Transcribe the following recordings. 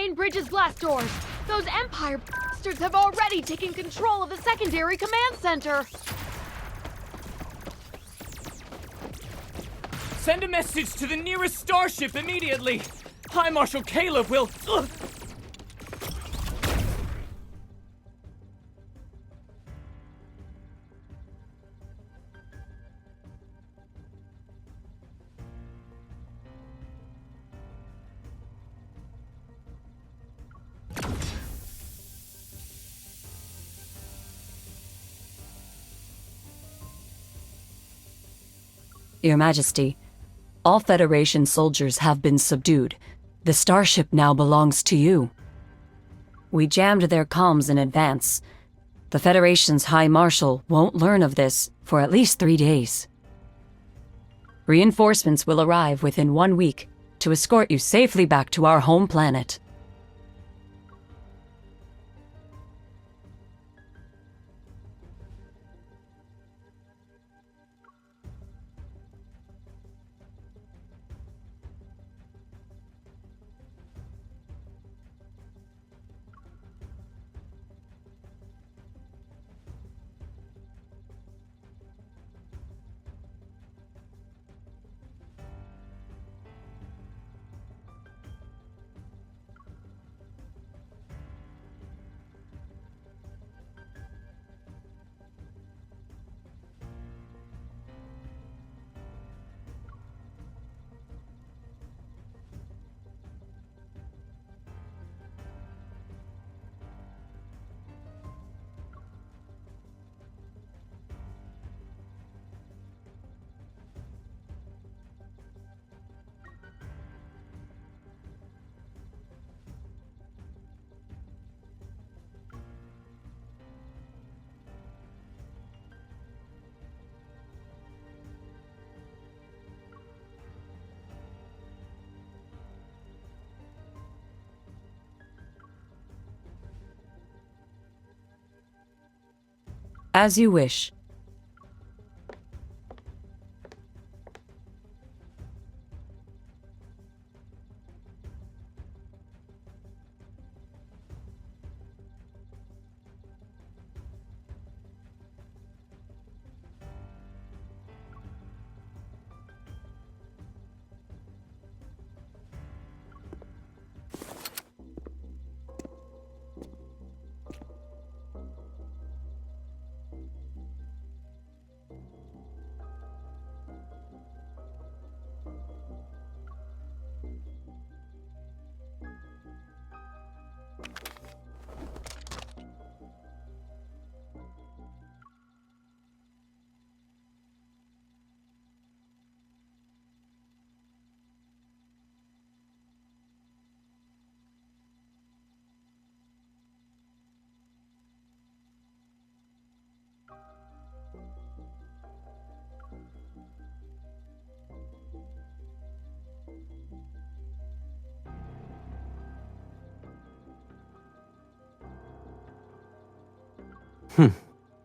main bridge's blast doors. Those Empire bastards have already taken control of the secondary command center. Send a message to the nearest starship immediately. High Marshal Caleb will... Your Majesty, all Federation soldiers have been subdued. The starship now belongs to you. We jammed their comms in advance. The Federation's High Marshal won't learn of this for at least 3 days. Reinforcements will arrive within 1 week to escort you safely back to our home planet. As you wish.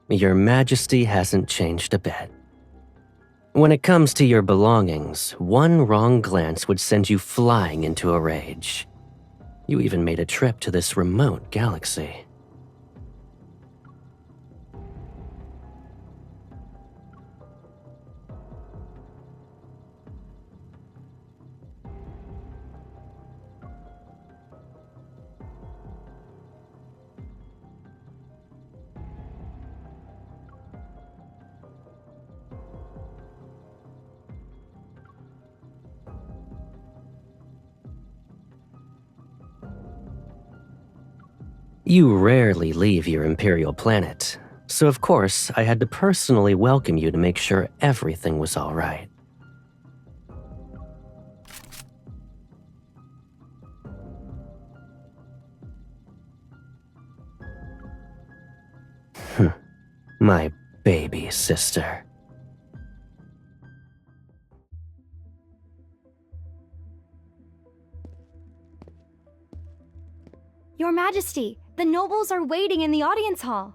Your Majesty hasn't changed a bit. When it comes to your belongings, one wrong glance would send you flying into a rage. You even made a trip to this remote galaxy. You rarely leave your Imperial planet, so of course I had to personally welcome you to make sure everything was all right. My baby sister. Your Majesty, the nobles are waiting in the audience hall.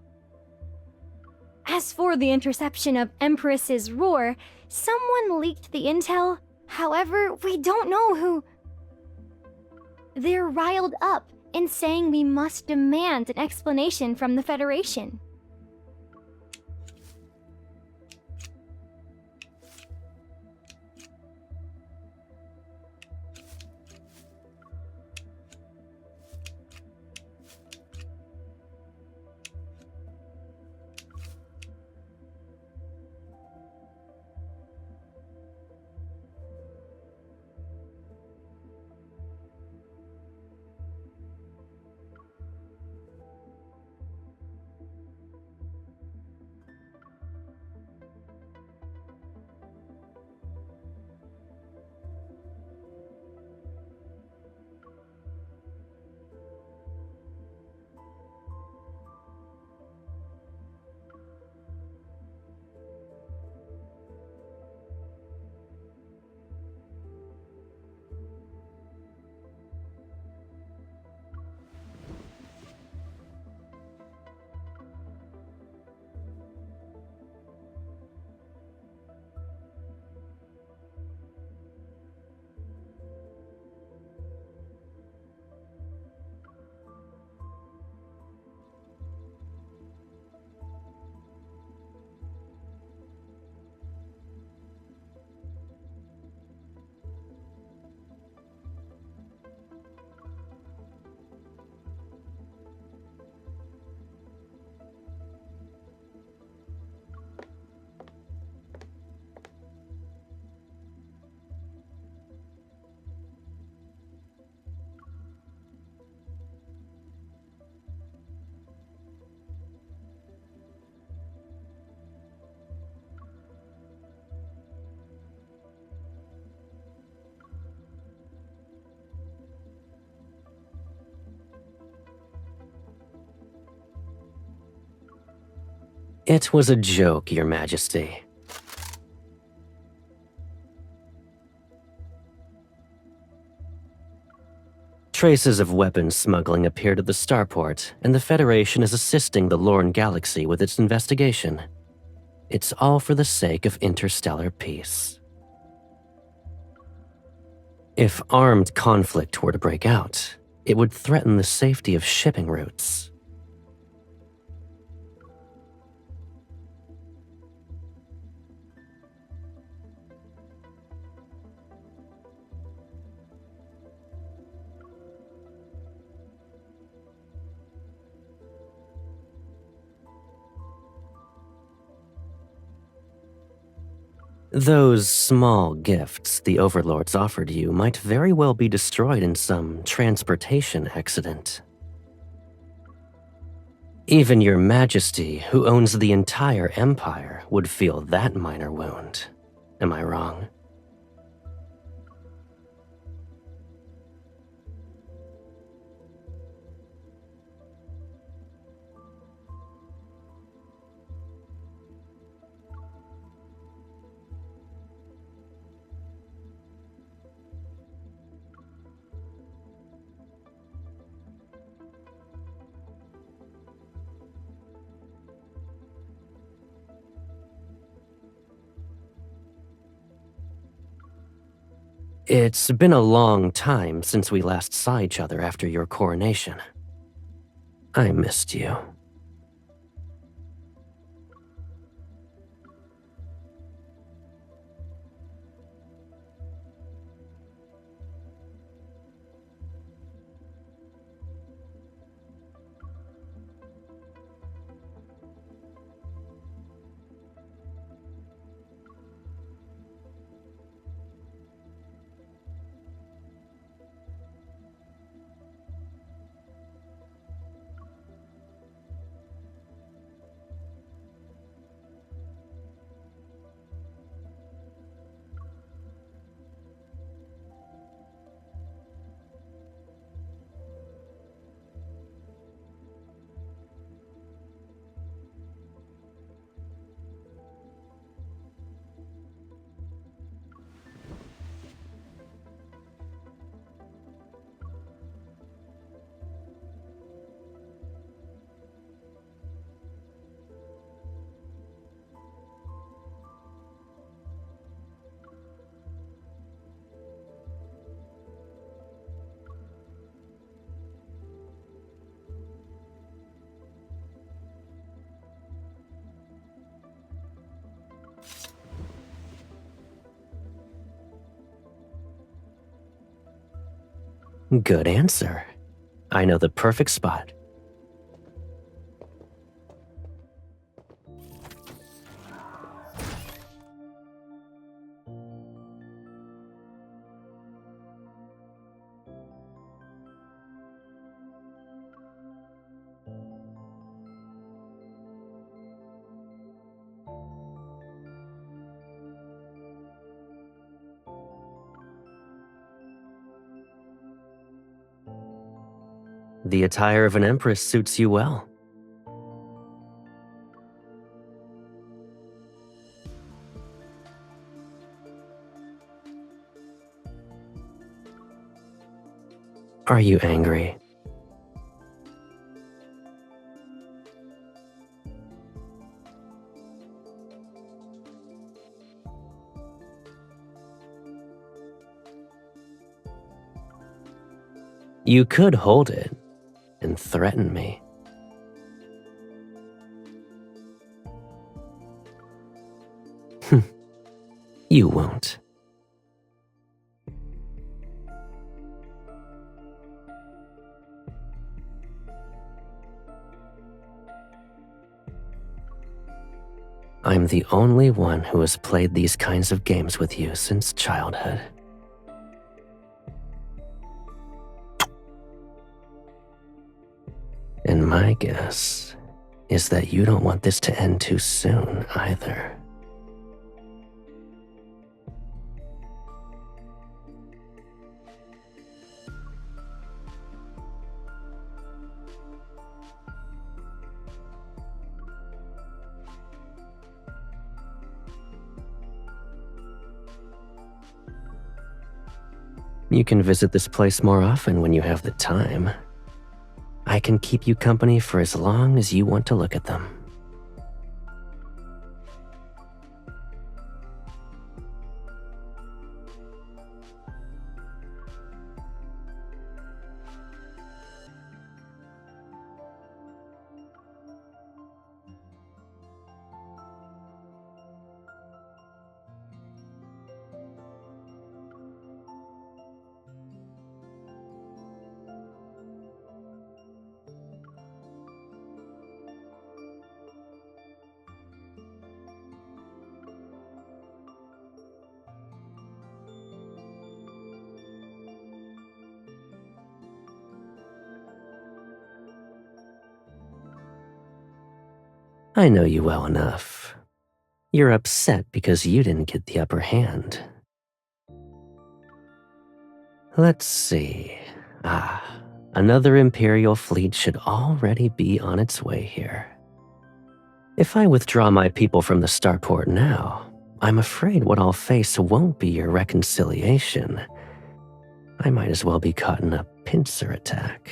As for the interception of Empress's roar, someone leaked the intel. However, we don't know who... They're riled up and saying we must demand an explanation from the Federation. It was a joke, Your Majesty. Traces of weapons smuggling appeared at the starport, and the Federation is assisting the Lorne Galaxy with its investigation. It's all for the sake of interstellar peace. If armed conflict were to break out, it would threaten the safety of shipping routes. Those small gifts the overlords offered you might very well be destroyed in some transportation accident. Even Your Majesty, who owns the entire Empire, would feel that minor wound. Am I wrong? It's been a long time since we last saw each other after your coronation. I missed you. Good answer. I know the perfect spot. The attire of an empress suits you well. Are you angry? You could hold it and threaten me. You won't. I'm the only one who has played these kinds of games with you since childhood. And my guess is that you don't want this to end too soon either. You can visit this place more often when you have the time. I can keep you company for as long as you want to look at them. I know you well enough. You're upset because you didn't get the upper hand. Let's see. Another Imperial fleet should already be on its way here. If I withdraw my people from the starport now, I'm afraid what I'll face won't be your reconciliation. I might as well be caught in a pincer attack.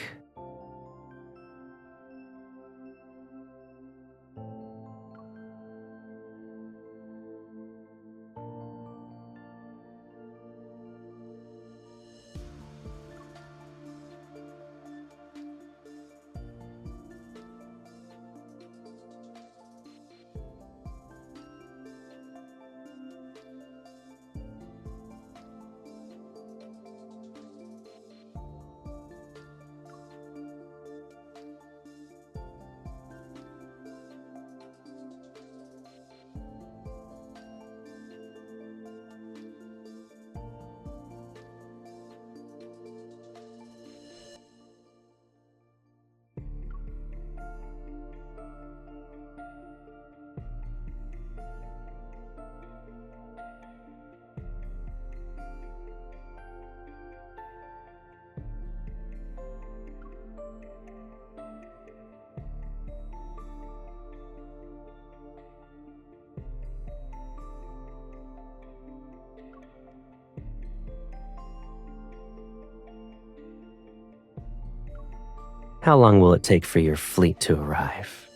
How long will it take for your fleet to arrive?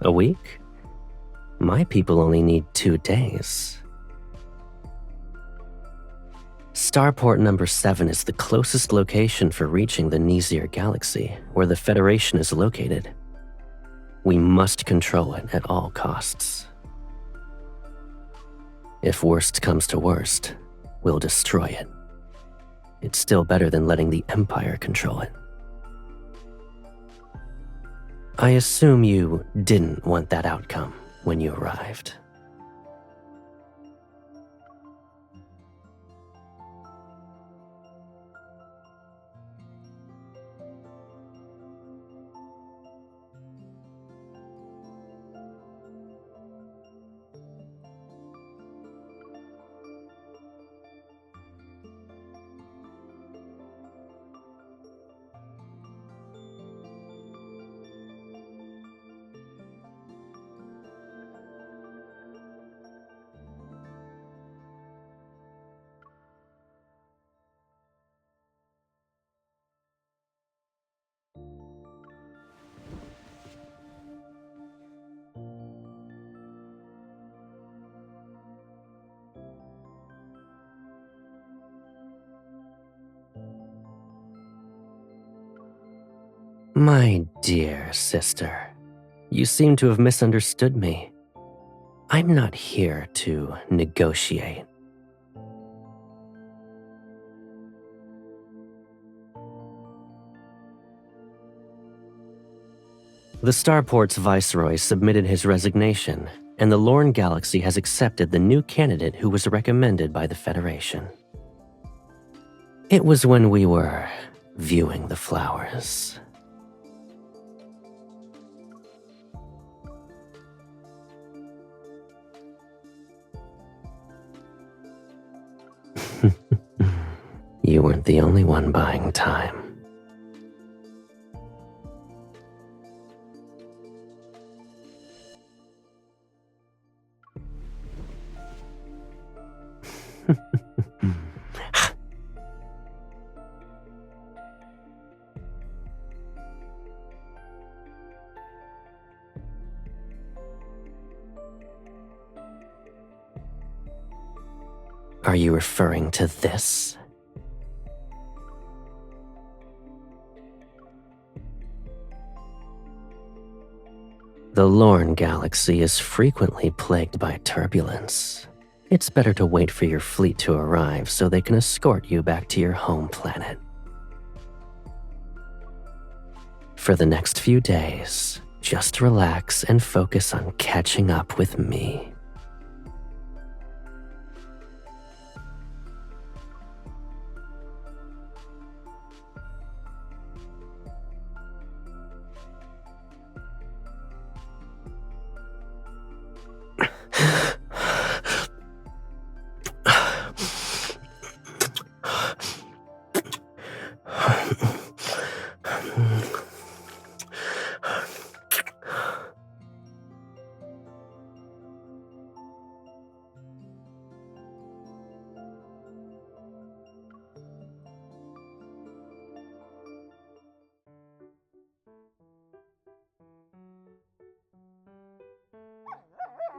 A week? My people only need 2 days. Starport number 7 is the closest location for reaching the Nizir galaxy, where the Federation is located. We must control it at all costs. If worst comes to worst, we'll destroy it. it's still better than letting the Empire control it. I assume you didn't want that outcome when you arrived. My dear sister, you seem to have misunderstood me. I'm not here to negotiate. The Starport's viceroy submitted his resignation, and the Lorne Galaxy has accepted the new candidate who was recommended by the Federation. It was when we were viewing the flowers. You weren't the only one buying time. Are you referring to this? The Lorne Galaxy is frequently plagued by turbulence. It's better to wait for your fleet to arrive so they can escort you back to your home planet. For the next few days, just relax and focus on catching up with me.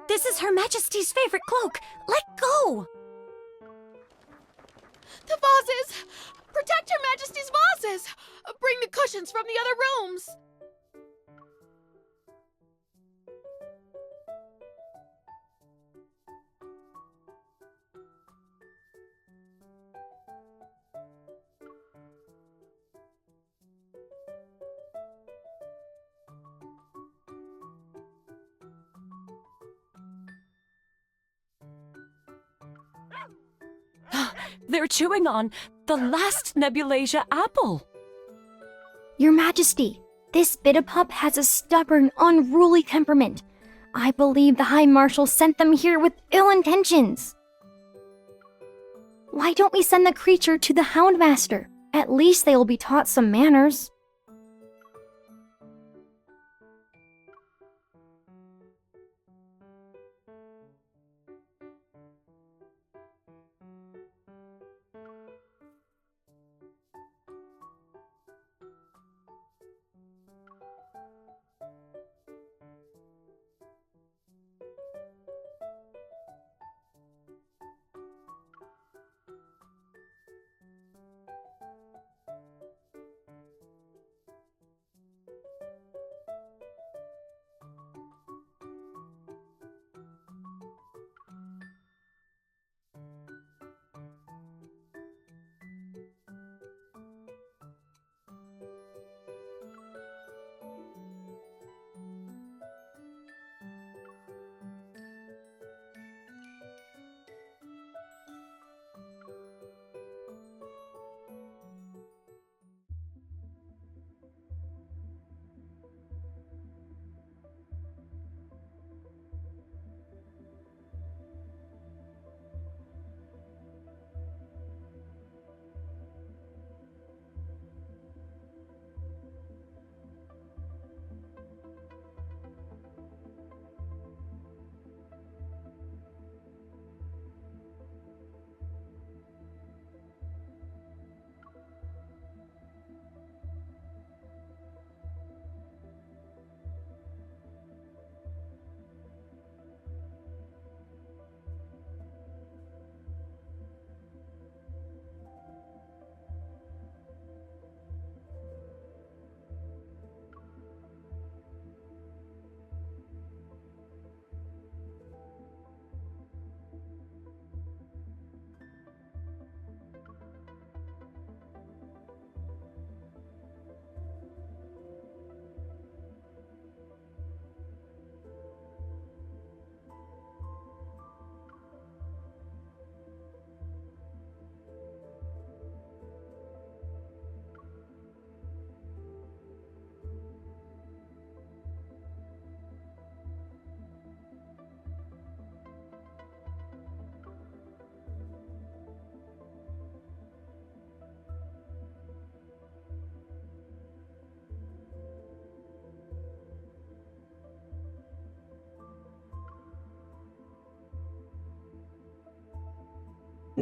This is Her Majesty's favorite cloak. Let go! The vases! Protect Her Majesty's vases! Bring the cushions from the other rooms! They're chewing on the last Nebulasia apple. Your Majesty, this Bitapup has a stubborn, unruly temperament. I believe the High Marshal sent them here with ill intentions. Why don't we send the creature to the Houndmaster? At least they will be taught some manners.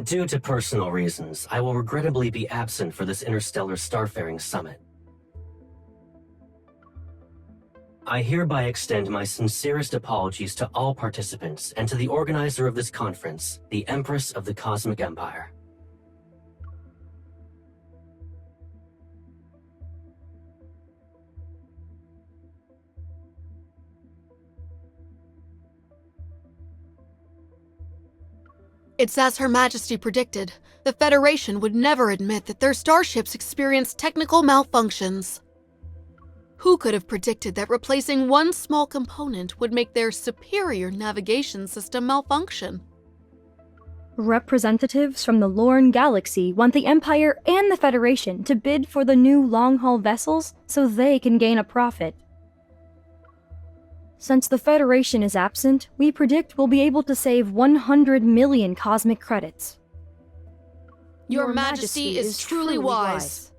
Due to personal reasons, I will regrettably be absent for this interstellar starfaring summit. I hereby extend my sincerest apologies to all participants and to the organizer of this conference, the Empress of the Cosmic Empire. It's as Her Majesty predicted. The Federation would never admit that their starships experienced technical malfunctions. Who could have predicted that replacing one small component would make their superior navigation system malfunction? Representatives from the Lorne Galaxy want the Empire and the Federation to bid for the new long-haul vessels so they can gain a profit. Since the Federation is absent, we predict we'll be able to save 100 million cosmic credits. Your Majesty is truly wise.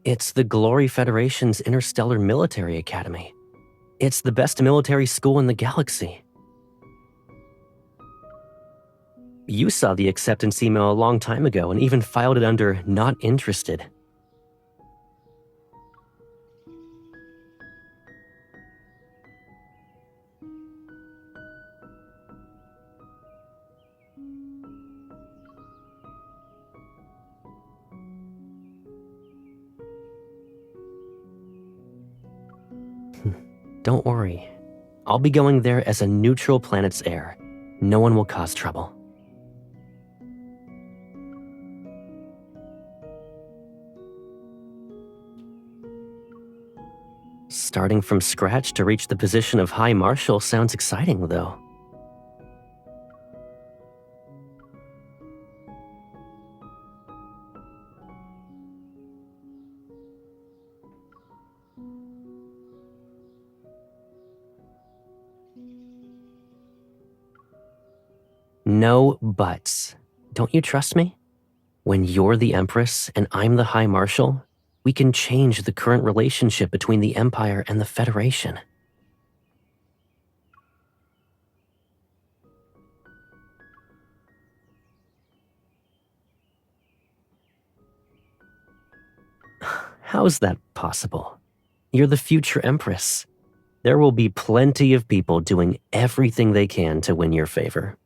It's the Glory Federation's Interstellar Military Academy. It's the best military school in the galaxy. You saw the acceptance email a long time ago and even filed it under not interested. Don't worry. I'll be going there as a neutral planet's heir. No one will cause trouble. Starting from scratch to reach the position of High Marshal sounds exciting, though. No buts. Don't you trust me? When you're the Empress and I'm the High Marshal, we can change the current relationship between the Empire and the Federation. How's that possible? You're the future Empress. There will be plenty of people doing everything they can to win your favor.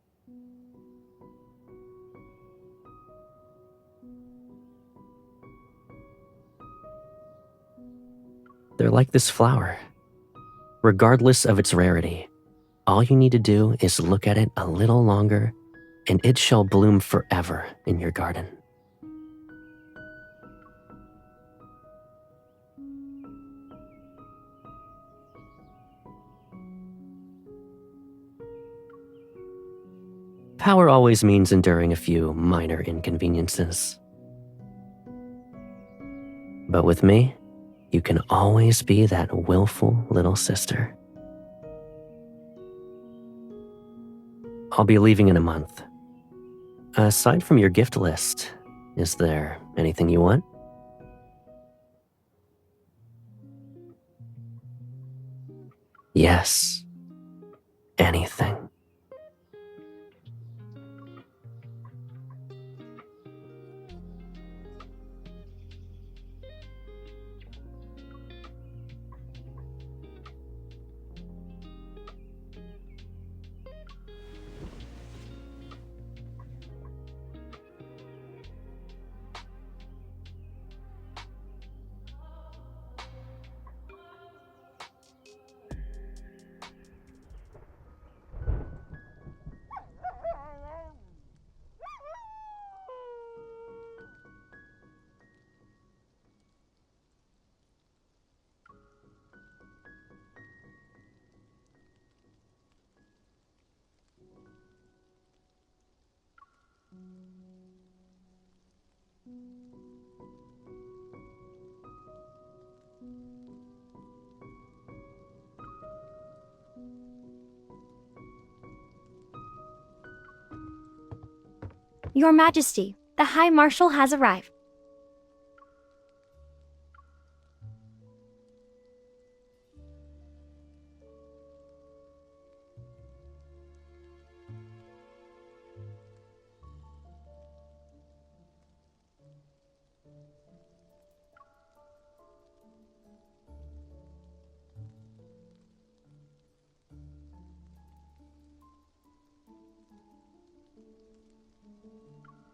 They're like this flower. Regardless of its rarity, all you need to do is look at it a little longer, and it shall bloom forever in your garden. Power always means enduring a few minor inconveniences. But with me, you can always be that willful little sister. I'll be leaving in a month. Aside from your gift list, is there anything you want? Yes, anything. Your Majesty, the High Marshal has arrived.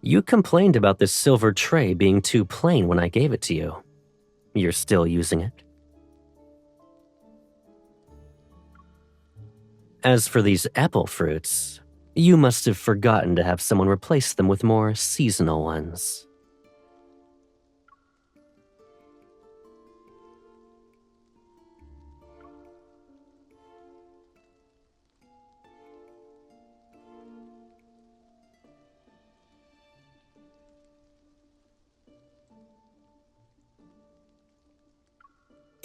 You complained about this silver tray being too plain when I gave it to you. You're still using it? As for these apple fruits, you must have forgotten to have someone replace them with more seasonal ones.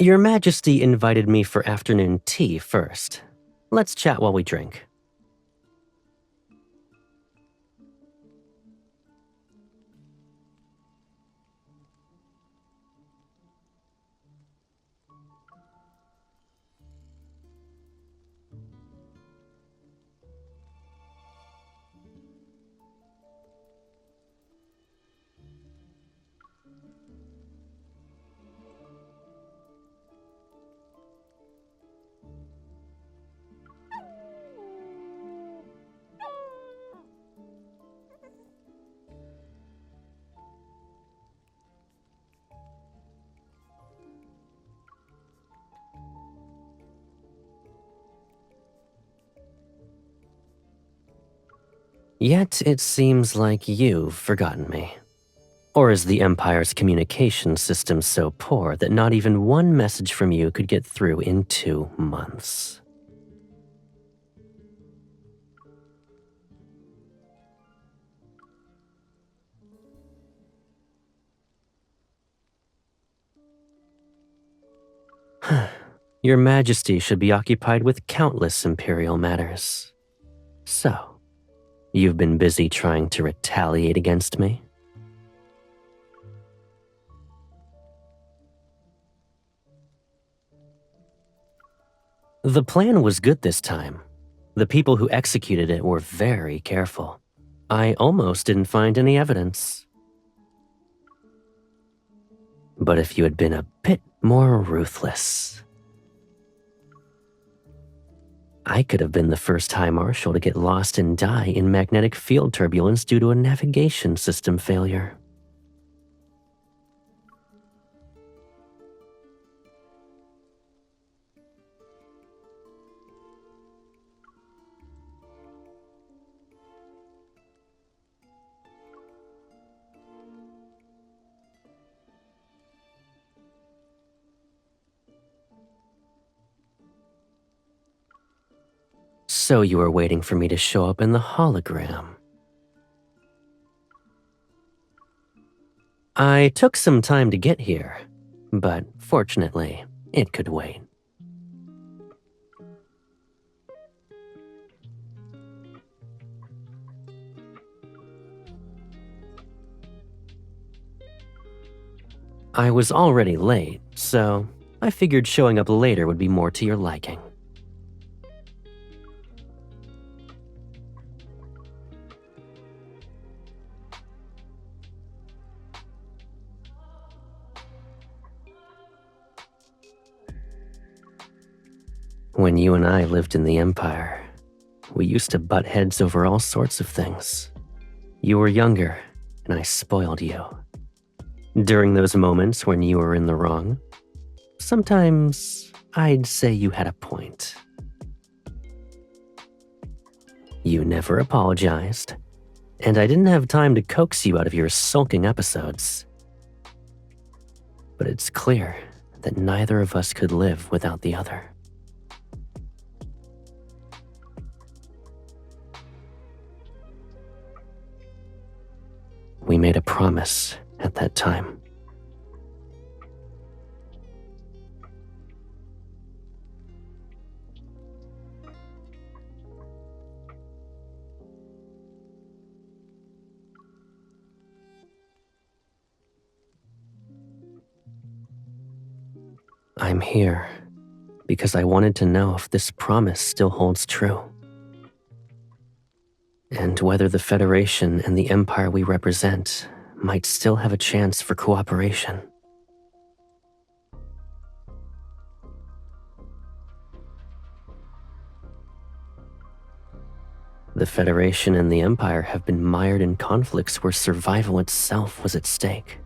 Your Majesty invited me for afternoon tea first. Let's chat while we drink. Yet it seems like you've forgotten me. Or is the Empire's communication system so poor that not even one message from you could get through in 2 months? Your Majesty should be occupied with countless Imperial matters. So, you've been busy trying to retaliate against me? The plan was good this time. The people who executed it were very careful. I almost didn't find any evidence. But if you had been a bit more ruthless, I could have been the first High Marshal to get lost and die in magnetic field turbulence due to a navigation system failure. So you were waiting for me to show up in the hologram. I took some time to get here, but fortunately, it could wait. I was already late, so I figured showing up later would be more to your liking. When you and I lived in the Empire, we used to butt heads over all sorts of things. You were younger, and I spoiled you. During those moments when you were in the wrong, sometimes I'd say you had a point. You never apologized, and I didn't have time to coax you out of your sulking episodes. But it's clear that neither of us could live without the other. We made a promise at that time. I'm here because I wanted to know if this promise still holds true. And whether the Federation and the Empire we represent might still have a chance for cooperation. The Federation and the Empire have been mired in conflicts where survival itself was at stake.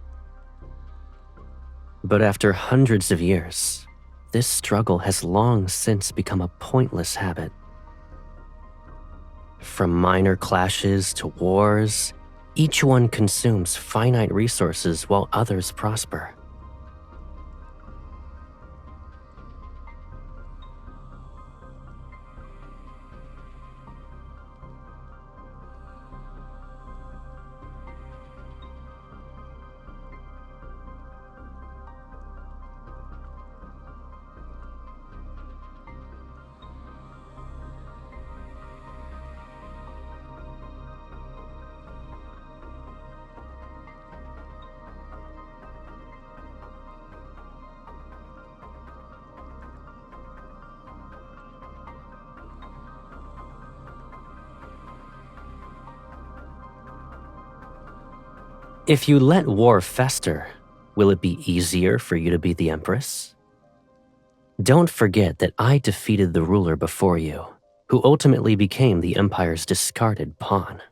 But after hundreds of years, this struggle has long since become a pointless habit. From minor clashes to wars, each one consumes finite resources while others prosper. If you let war fester, will it be easier for you to be the Empress? Don't forget that I defeated the ruler before you, who ultimately became the Empire's discarded pawn.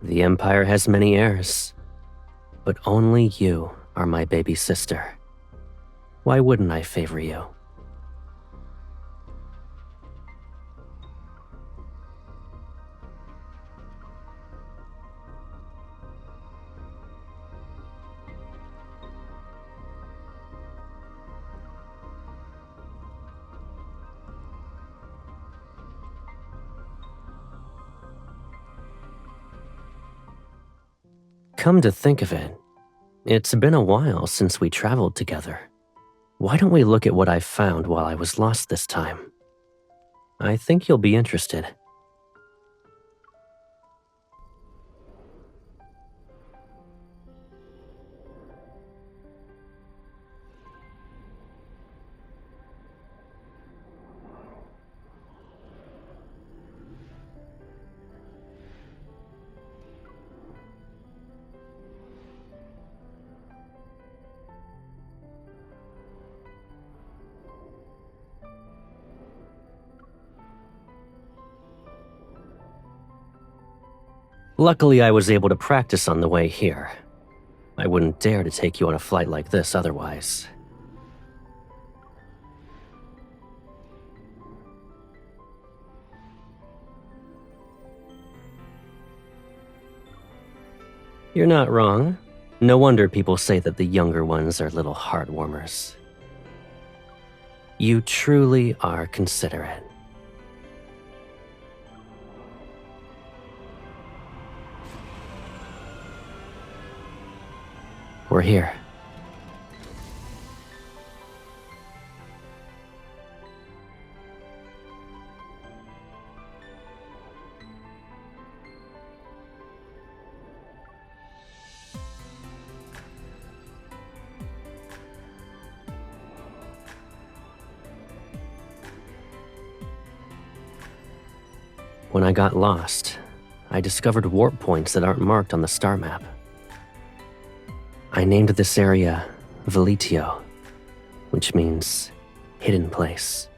The Empire has many heirs, but only you are my baby sister. Why wouldn't I favor you? Come to think of it, it's been a while since we traveled together. Why don't we look at what I found while I was lost this time? I think you'll be interested. Luckily, I was able to practice on the way here. I wouldn't dare to take you on a flight like this otherwise. You're not wrong. No wonder people say that the younger ones are little heartwarmers. You truly are considerate. We're here. When I got lost, I discovered warp points that aren't marked on the star map. I named this area Velitio, which means hidden place.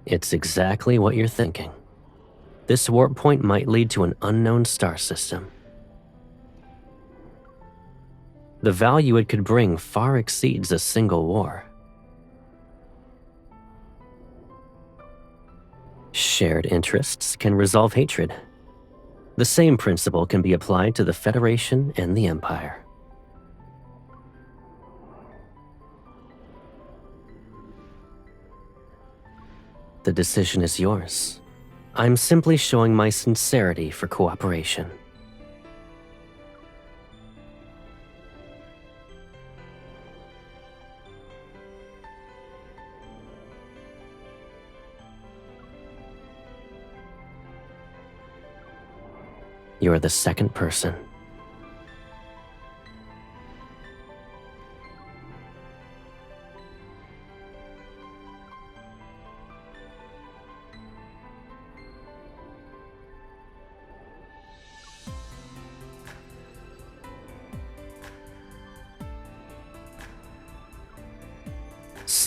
It's exactly what you're thinking. This warp point might lead to an unknown star system. The value it could bring far exceeds a single war. Shared interests can resolve hatred. The same principle can be applied to the Federation and the Empire. The decision is yours. I'm simply showing my sincerity for cooperation. You're the second person.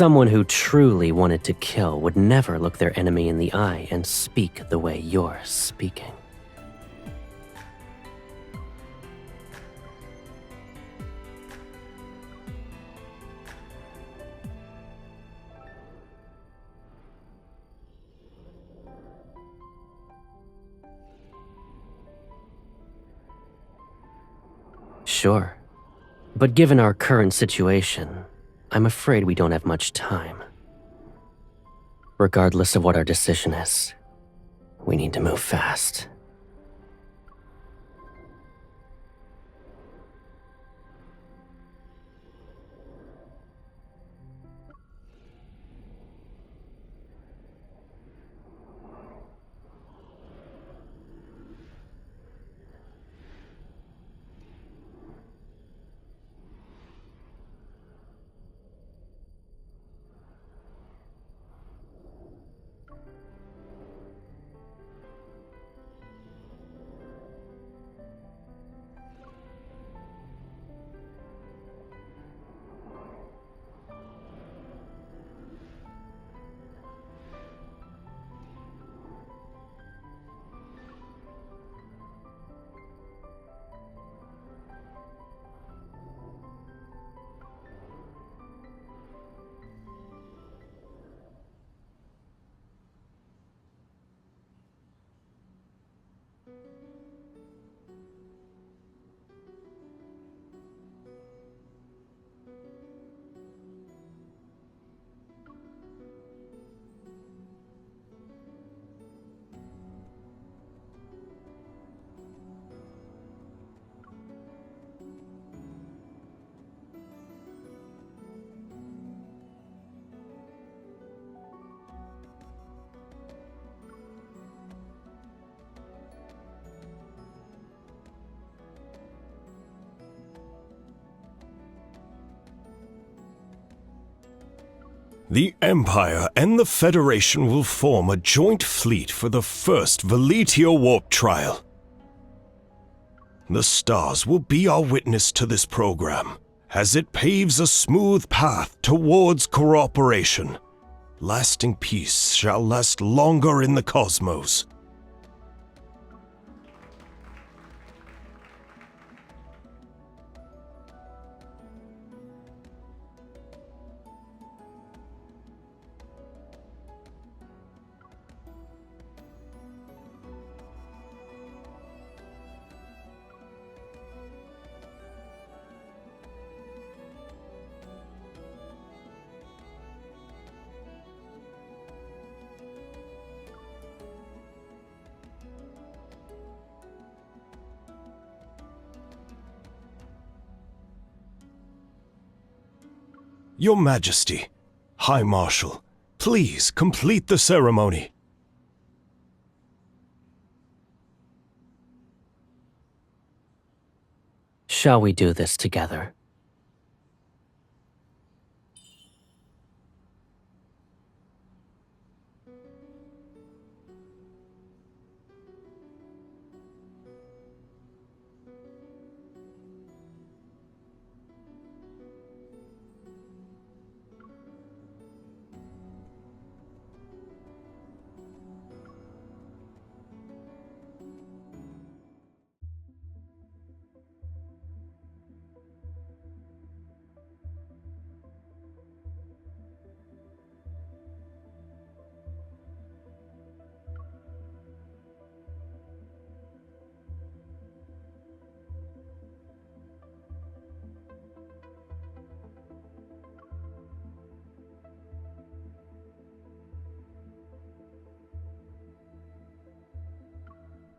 Someone who truly wanted to kill would never look their enemy in the eye and speak the way you're speaking. Sure, but given our current situation, I'm afraid we don't have much time. Regardless of what our decision is, we need to move fast. The Empire and the Federation will form a joint fleet for the first Veletio warp trial. The stars will be our witness to this program, as it paves a smooth path towards cooperation. Lasting peace shall last longer in the cosmos. Your Majesty, High Marshal, please complete the ceremony. Shall we do this together?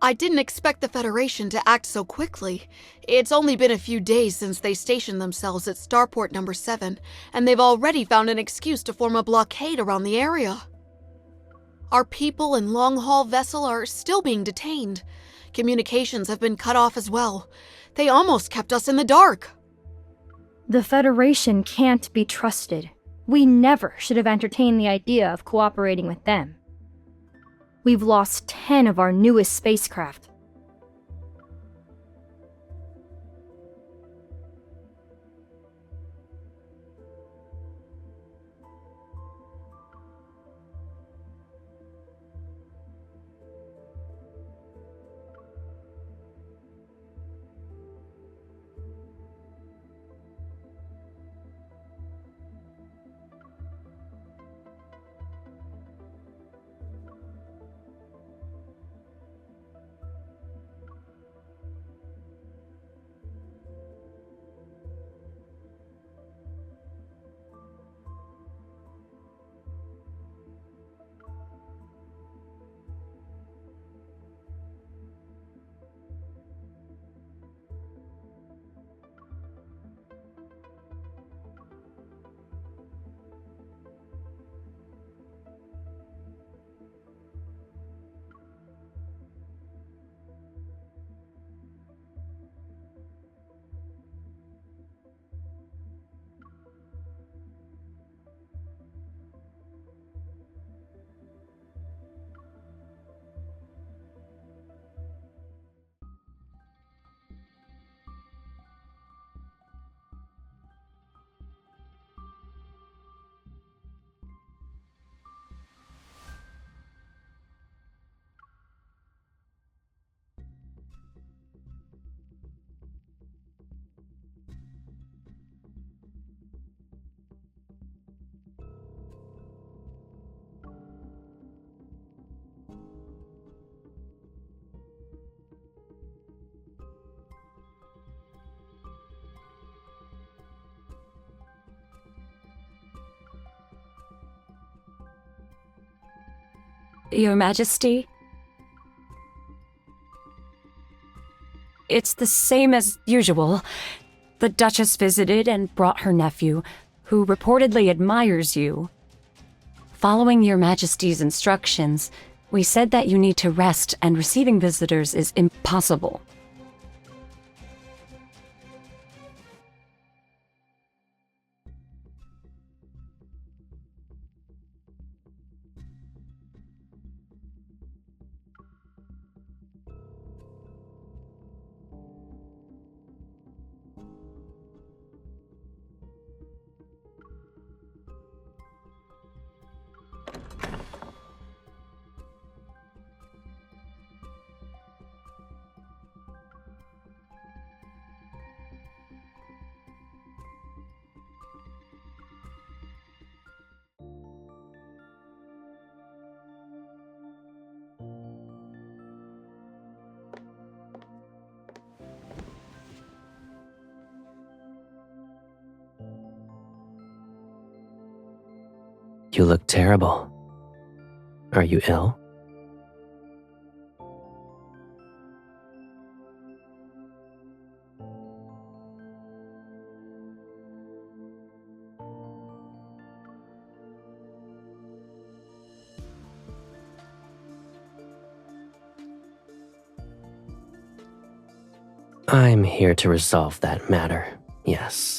I didn't expect the Federation to act so quickly. It's only been a few days since they stationed themselves at Starport Number 7, and they've already found an excuse to form a blockade around the area. Our people and long-haul vessel are still being detained. Communications have been cut off as well. They almost kept us in the dark. The Federation can't be trusted. We never should have entertained the idea of cooperating with them. We've lost 10 of our newest spacecraft. Your Majesty? It's the same as usual. The Duchess visited and brought her nephew, who reportedly admires you. Following Your Majesty's instructions, we said that you need to rest and receiving visitors is impossible. You look terrible. Are you ill? I'm here to resolve that matter, yes.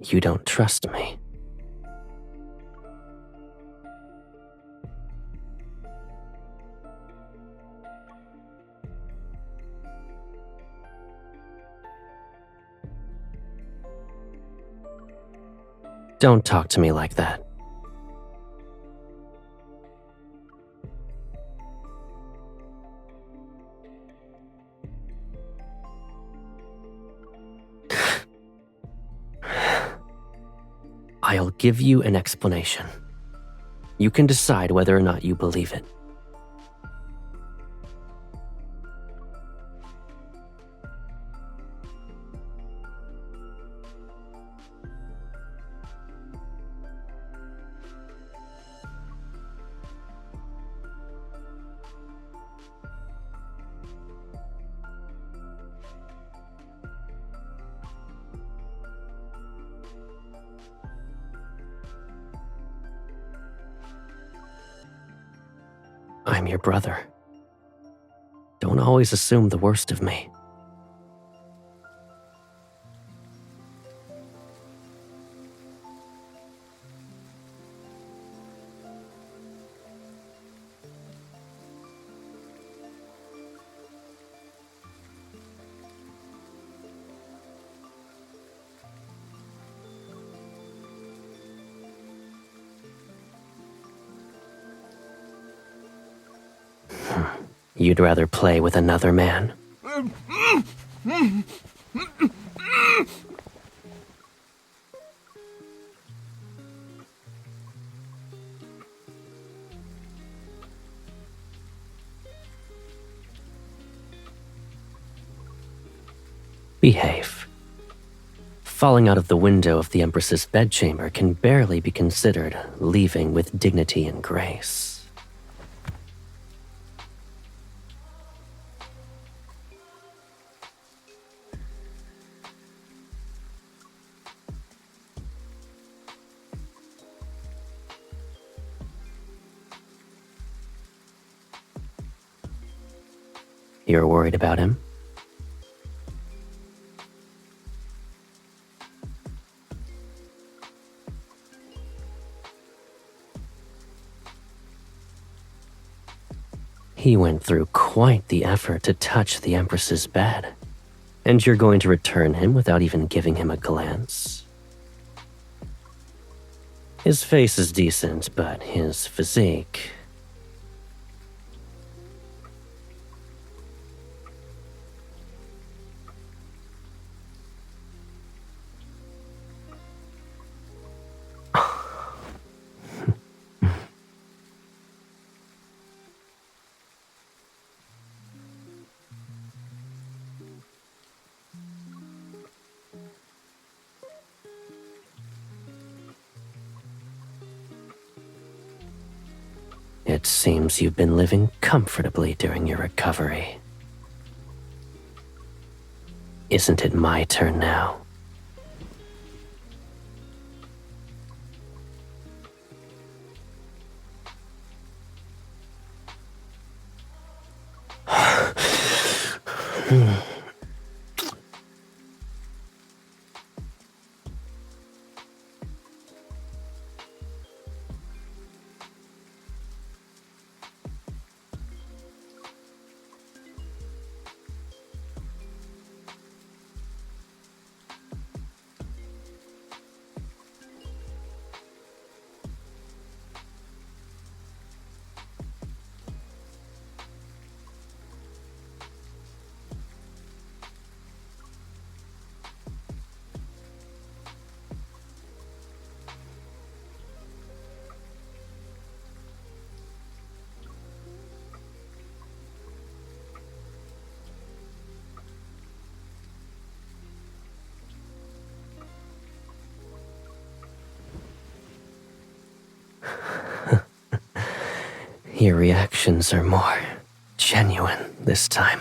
You don't trust me. Don't talk to me like that. I'll give you an explanation. You can decide whether or not you believe it. I'm your brother. Don't always assume the worst of me. You'd rather play with another man? Behave. Falling out of the window of the Empress's bedchamber can barely be considered leaving with dignity and grace. You're worried about him? He went through quite the effort to touch the Empress's bed. And you're going to return him without even giving him a glance? His face is decent, but his physique... It seems you've been living comfortably during your recovery. Isn't it my turn now? Your reactions are more genuine this time.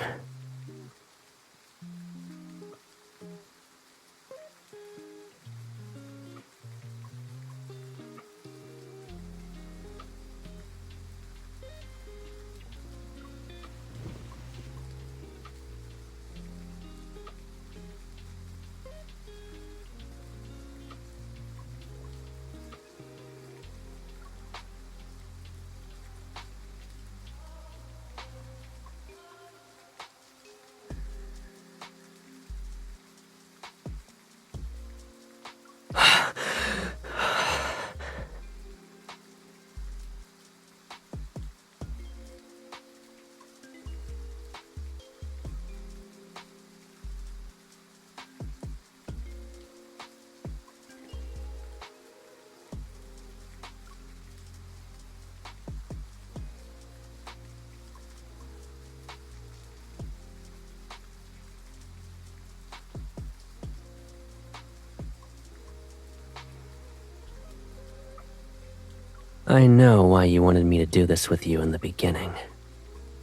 I know why you wanted me to do this with you in the beginning.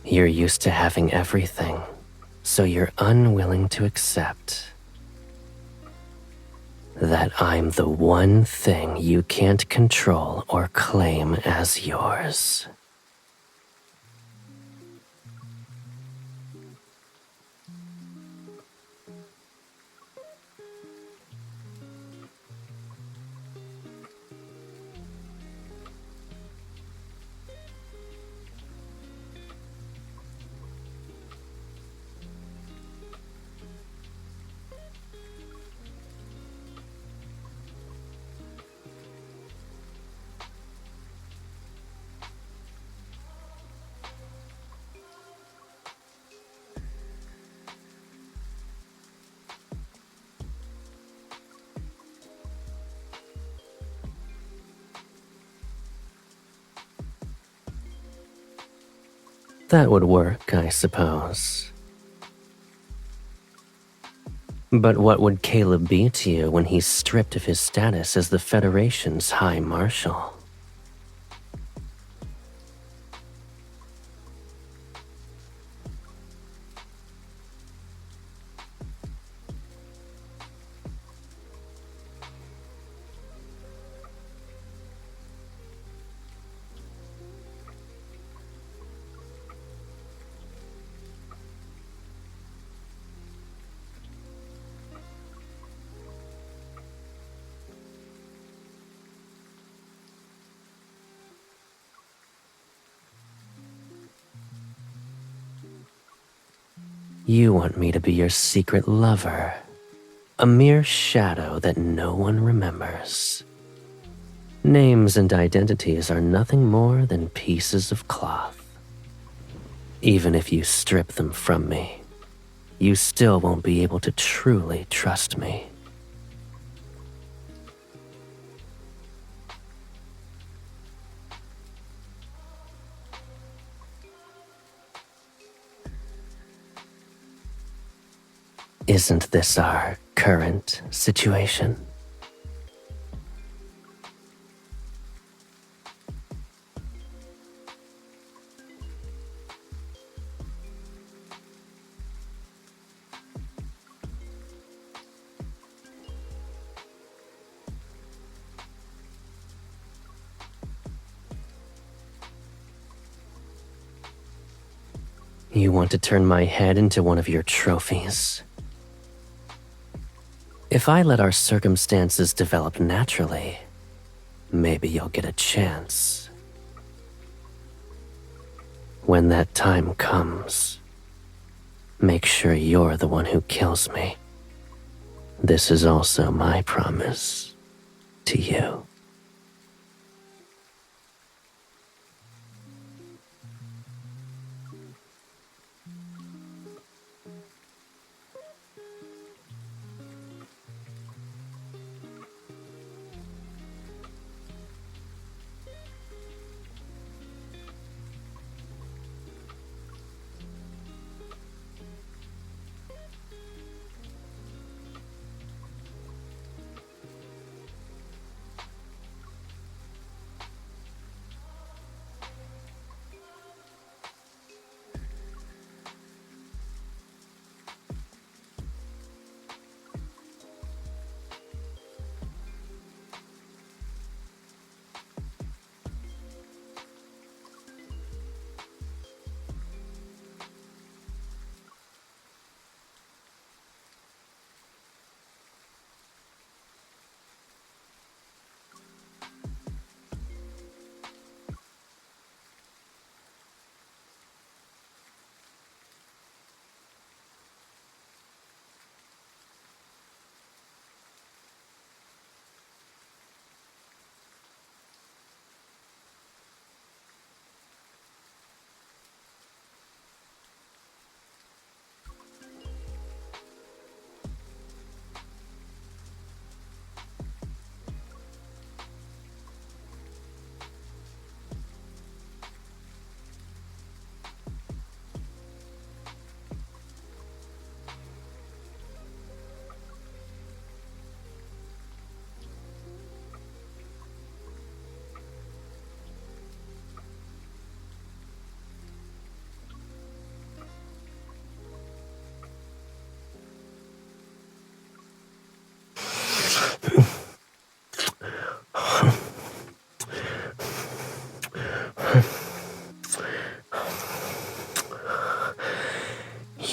You're used to having everything, so you're unwilling to accept that I'm the one thing you can't control or claim as yours. That would work, I suppose. But what would Caleb be to you when he's stripped of his status as the Federation's High Marshal? You want me to be your secret lover, a mere shadow that no one remembers. Names and identities are nothing more than pieces of cloth. Even if you strip them from me, you still won't be able to truly trust me. Isn't this our current situation? You want to turn my head into one of your trophies? If I let our circumstances develop naturally, maybe you'll get a chance. When that time comes, make sure you're the one who kills me. This is also my promise to you.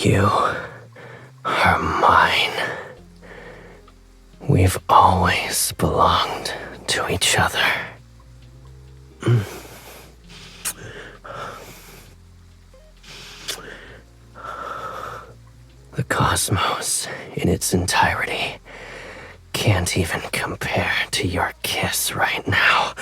You are mine. We've always belonged to each other. The cosmos, in its entirety, can't even compare to your kiss right now.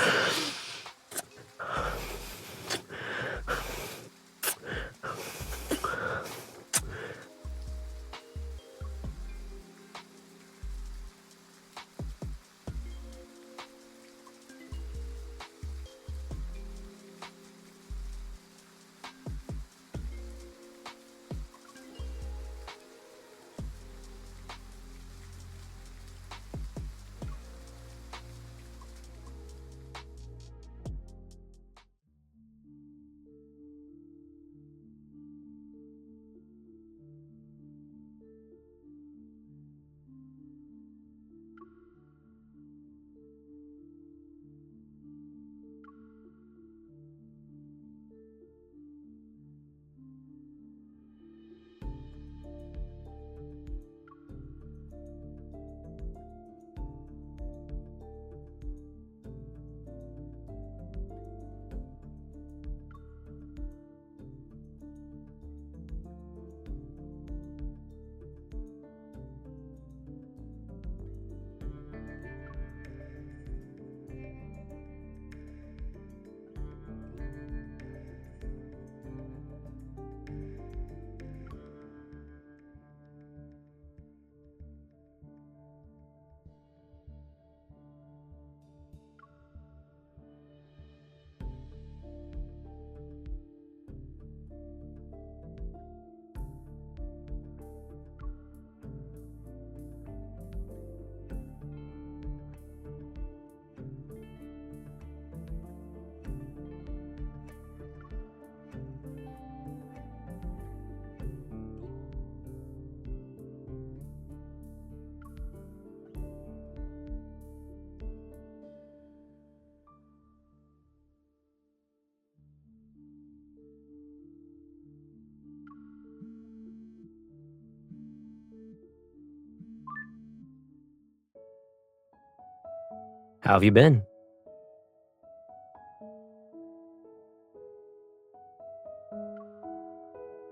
How have you been?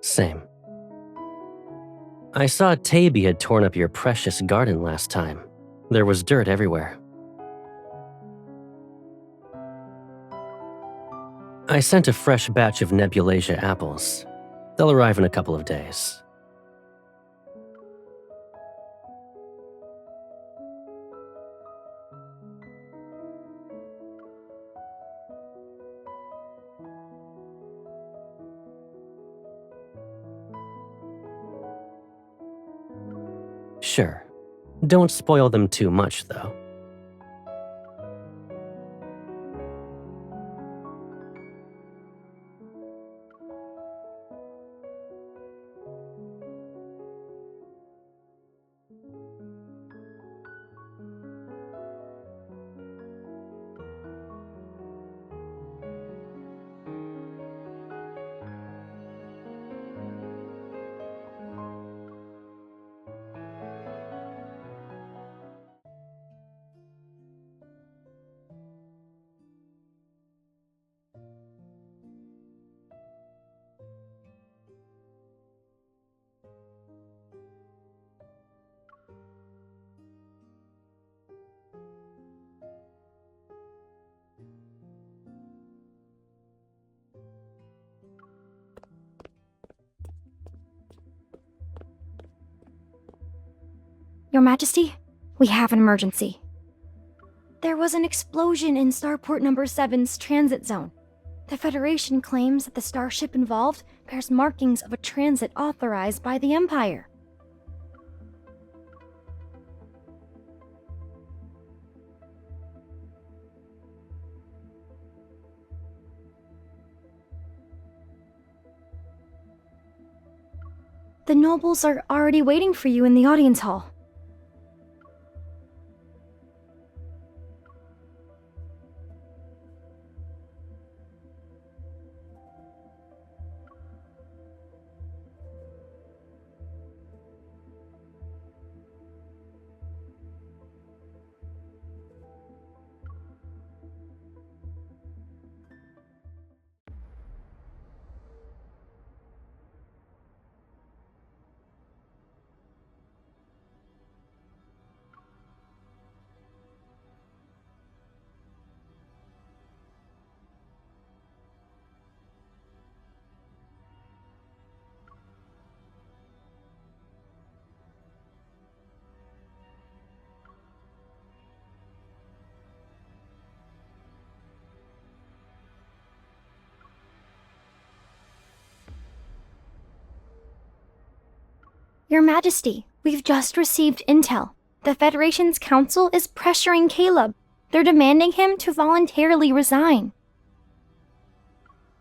Same. I saw Taby had torn up your precious garden last time. There was dirt everywhere. I sent a fresh batch of Nebulasia apples. They'll arrive in a couple of days. Sure. Don't spoil them too much, though. Your Majesty, we have an emergency. There was an explosion in Starport Number 7's transit zone. The Federation claims that the starship involved bears markings of a transit authorized by the Empire. The nobles are already waiting for you in the audience hall. Your Majesty, we've just received intel. The Federation's council is pressuring Caleb. They're demanding him to voluntarily resign.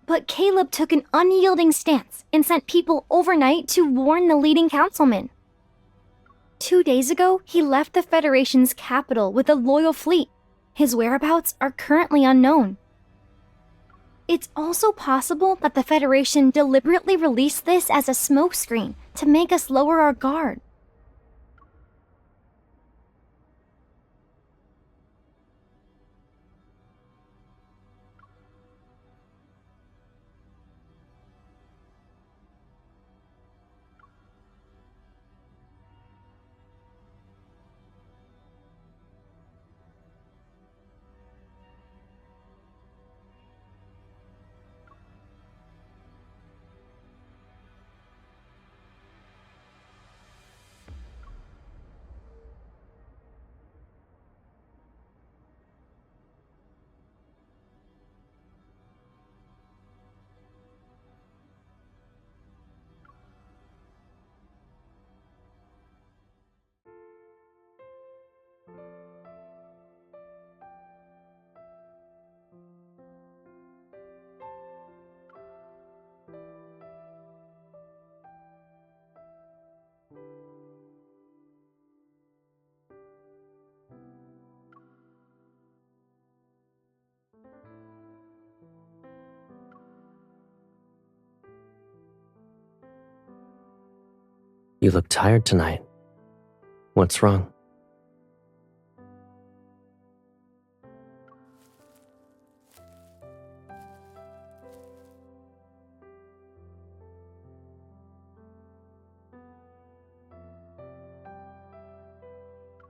But Caleb took an unyielding stance and sent people overnight to warn the leading councilman. 2 days ago, he left the Federation's capital with a loyal fleet. His whereabouts are currently unknown. It's also possible that the Federation deliberately released this as a smokescreen to make us lower our guard. You look tired tonight. What's wrong?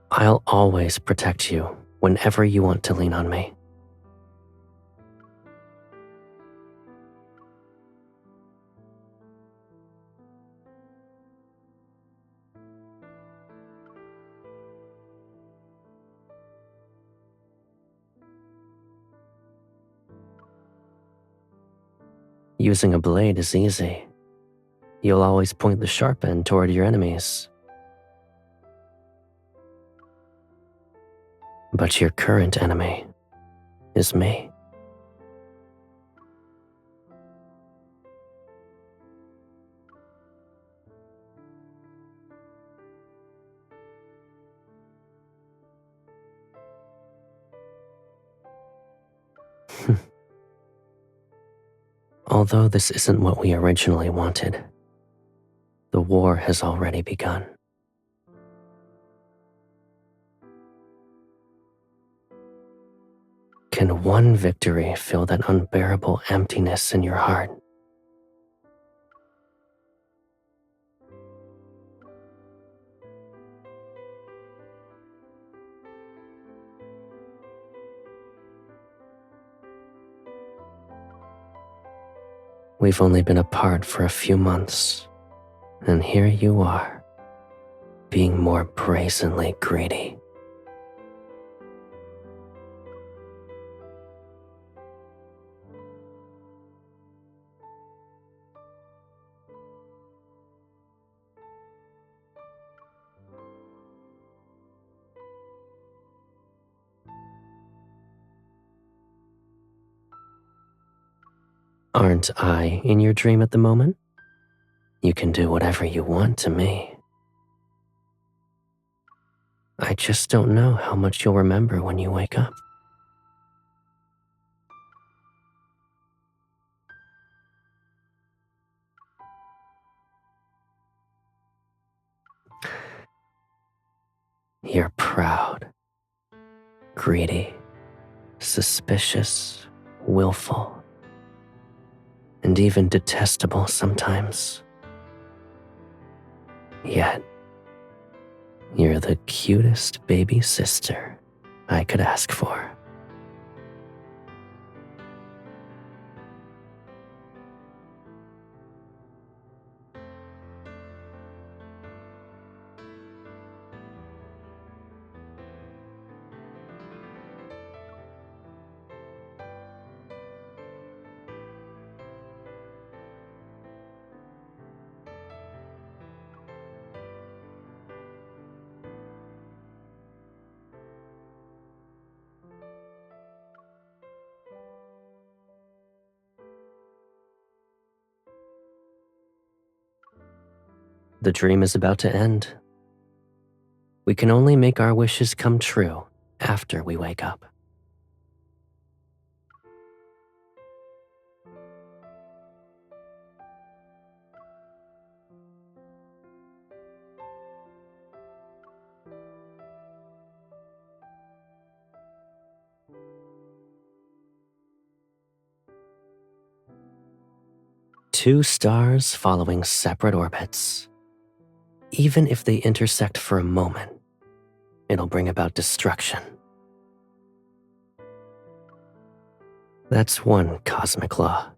I'll always protect you whenever you want to lean on me. Using a blade is easy. You'll always point the sharp end toward your enemies. But your current enemy is me. Although this isn't what we originally wanted, the war has already begun. Can one victory fill that unbearable emptiness in your heart? We've only been apart for a few months, and here you are, being more brazenly greedy. Aren't I in your dream at the moment? You can do whatever you want to me. I just don't know how much you'll remember when you wake up. You're proud, greedy, suspicious, willful, and even detestable sometimes. Yet, you're the cutest baby sister I could ask for. The dream is about to end. We can only make our wishes come true after we wake up. Two stars following separate orbits. Even if they intersect for a moment, it'll bring about destruction. That's one cosmic law.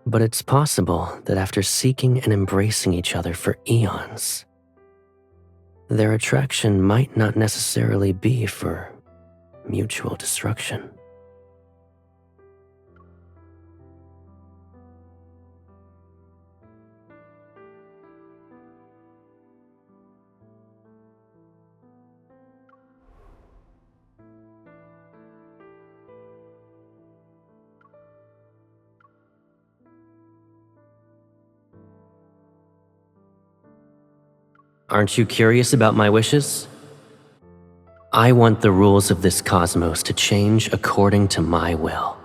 But it's possible that after seeking and embracing each other for eons, their attraction might not necessarily be for mutual destruction. Aren't you curious about my wishes? I want the rules of this cosmos to change according to my will.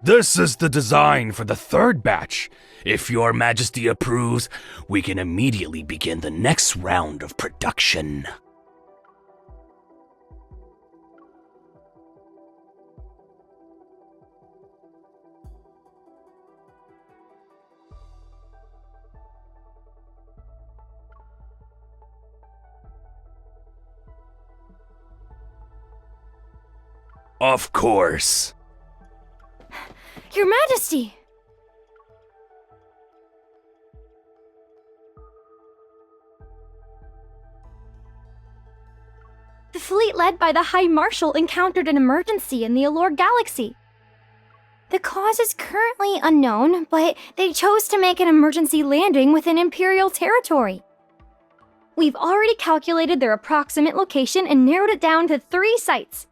This is the design for the third batch. If Your Majesty approves, we can immediately begin the next round of production. Of course. Your Majesty! The fleet led by the High Marshal encountered an emergency in the Allure Galaxy. The cause is currently unknown, but they chose to make an emergency landing within Imperial territory. We've already calculated their approximate location and narrowed it down to 3 sites.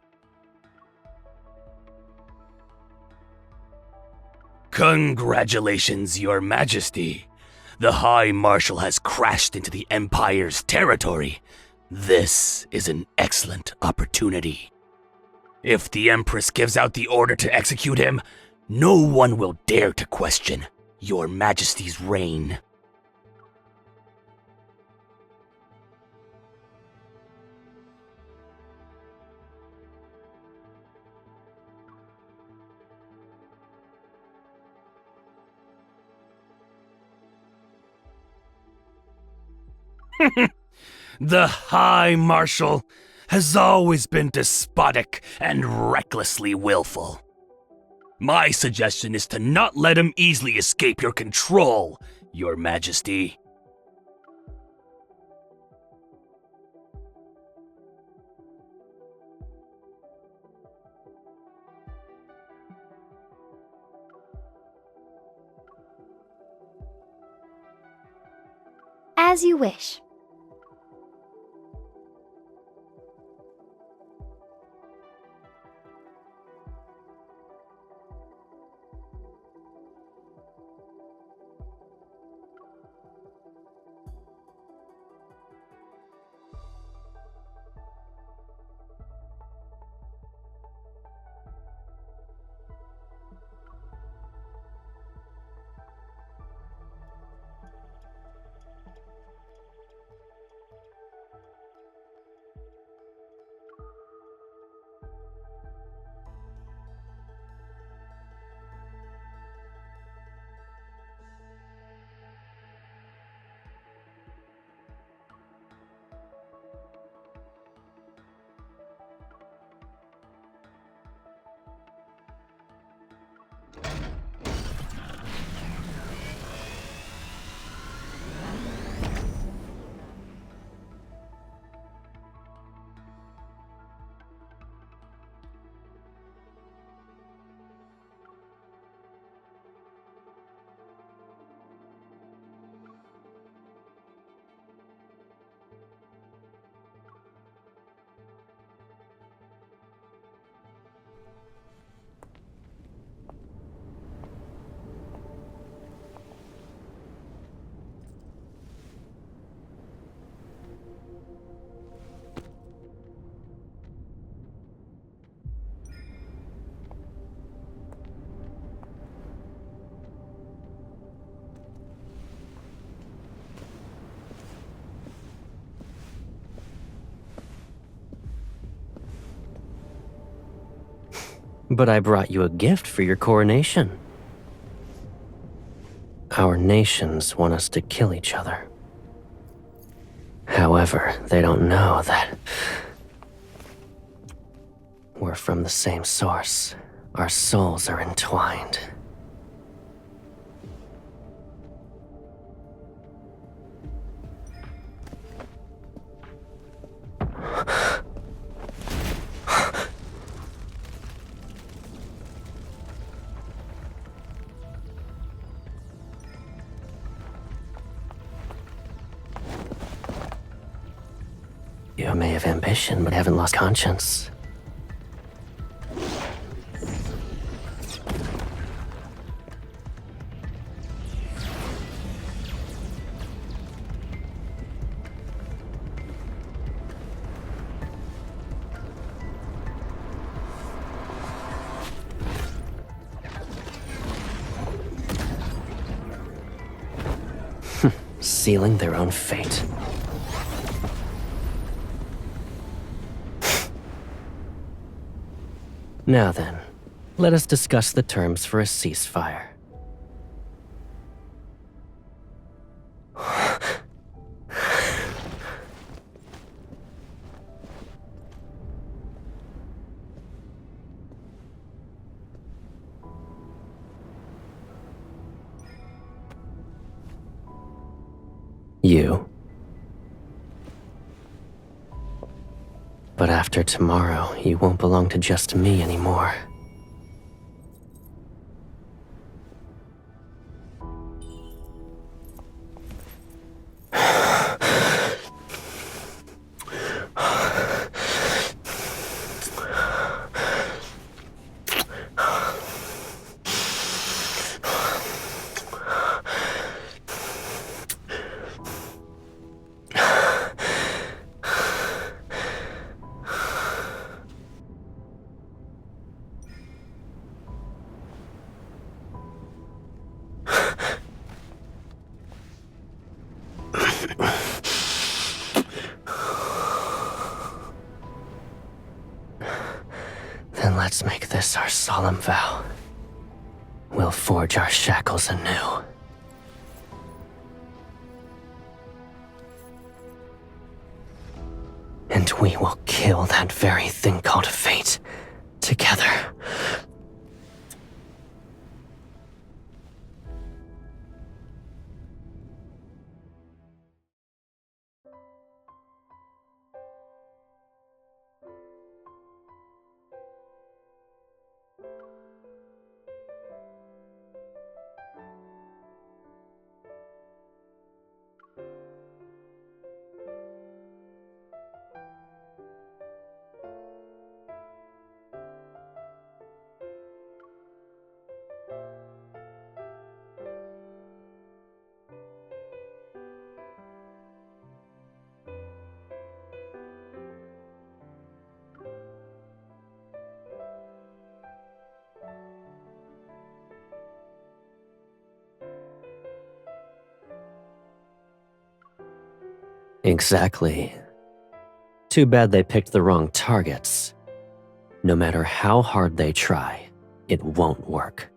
Congratulations, Your Majesty. The High Marshal has crashed into the Empire's territory. This is an excellent opportunity. If the Empress gives out the order to execute him, no one will dare to question Your Majesty's reign. The High Marshal has always been despotic and recklessly willful. My suggestion is to not let him easily escape your control, Your Majesty. As you wish. But I brought you a gift for your coronation. Our nations want us to kill each other. However, they don't know that we're from the same source. Our souls are entwined. You may have ambition, but haven't lost conscience. Sealing their own fate. Now then, let us discuss the terms for a ceasefire. You. But after tomorrow, you won't belong to just me anymore. Then let's make this our solemn vow. We'll forge our shackles anew. And we will kill that very thing called fate, together. Exactly. Too bad they picked the wrong targets. No matter how hard they try, it won't work.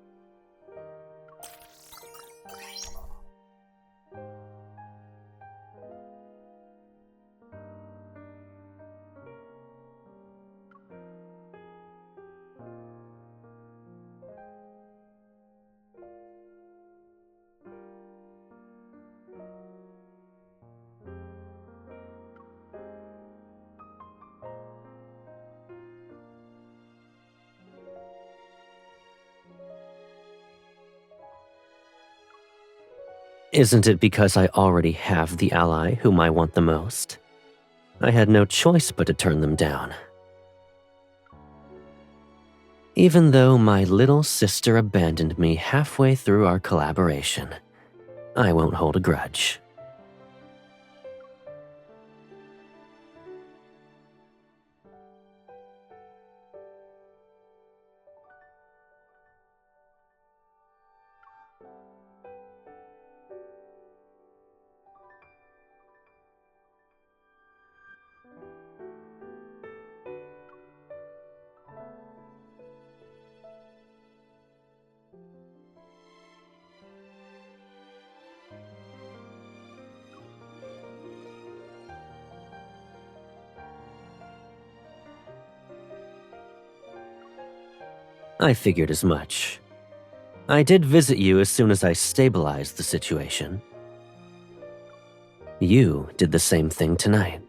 Isn't it because I already have the ally whom I want the most? I had no choice but to turn them down. Even though my little sister abandoned me halfway through our collaboration, I won't hold a grudge. I figured as much. I did visit you as soon as I stabilized the situation. You did the same thing tonight.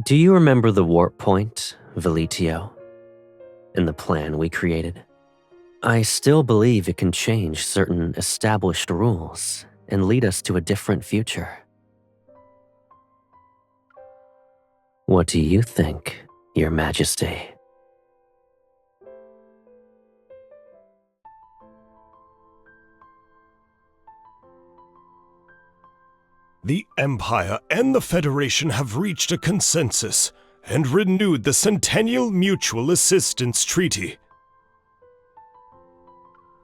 Do you remember the warp point, Velitio? And the plan we created? I still believe it can change certain established rules and lead us to a different future. What do you think, Your Majesty? The Empire and the Federation have reached a consensus and renewed the Centennial Mutual Assistance Treaty.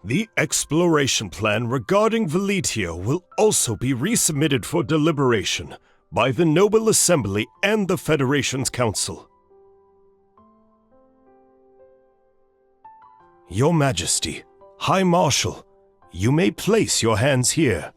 The exploration plan regarding Velitio will also be resubmitted for deliberation by the Noble Assembly and the Federation's Council. Your Majesty, High Marshal, you may place your hands here.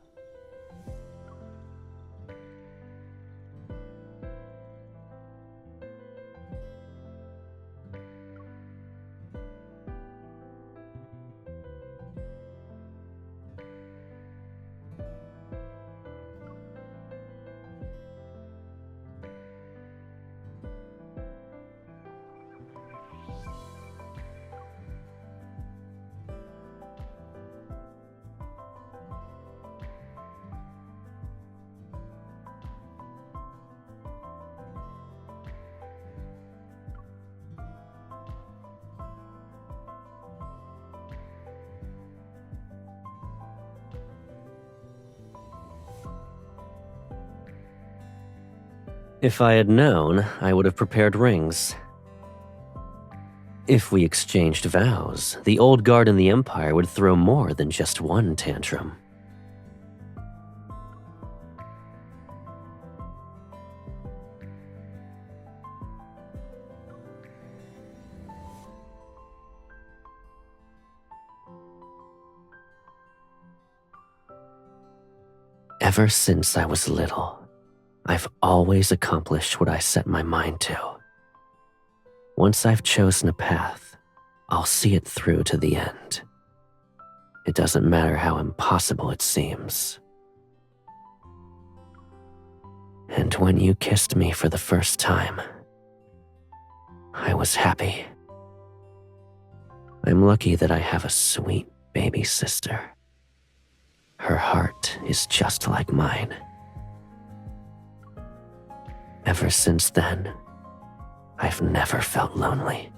If I had known, I would have prepared rings. If we exchanged vows, the old guard in the Empire would throw more than just one tantrum. Ever since I was little, I've always accomplished what I set my mind to. Once I've chosen a path, I'll see it through to the end. It doesn't matter how impossible it seems. And when you kissed me for the first time, I was happy. I'm lucky that I have a sweet baby sister. Her heart is just like mine. Ever since then, I've never felt lonely.